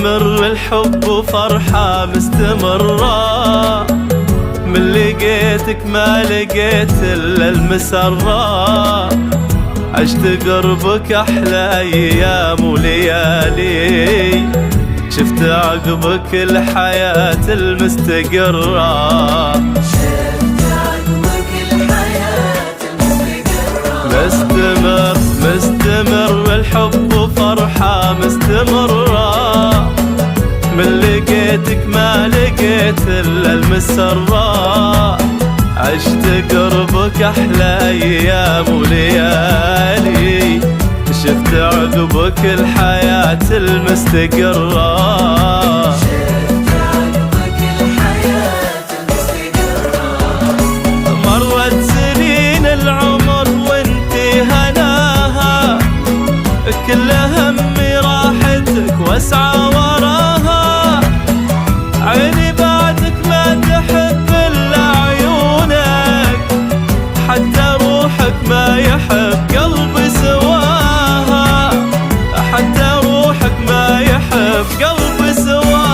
مستمر الحب وفرحة مستمرة، من لقيتك ما لقيت إلا المسرة، عشت قربك أحلى أيام وليالي، شفت عقبك الحياة المستقرة. مستمر الحب وفرحة مستمرة، من لقيتك ما لقيت إلا المسرة، عشت قربك أحلى أيام وليالي، شفت عقبك الحياة المستقرة. مرت سنين العمر وانتي هناها، كل همي راحتك واسعى وراها، عيني بعدك ما تحب إلا عيونك، حتى روحك ما يحب قلبي سواها، حتى روحك ما يحب قلبي سواها.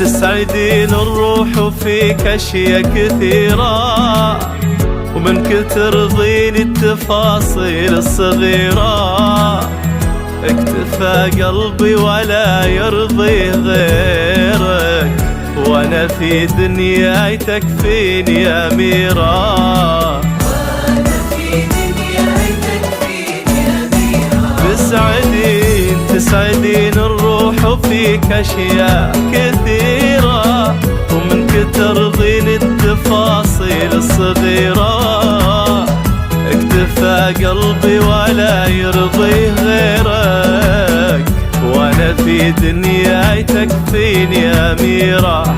تسعدين الروح وفيك أشياء كثيرة، ومنك ترضيني التفاصيل الصغيرة، اكتفى قلبي ولا يرضي غيرك، وانا في دنياي تكفيني أميرة. تسعدين الروح وفيك أشياء كثيرة، ومنك ترضيني التفاصيل الصغيرة، اكتفى قلبي ولا يرضي غيرك، وانا في دنياي تكفيني أميرة.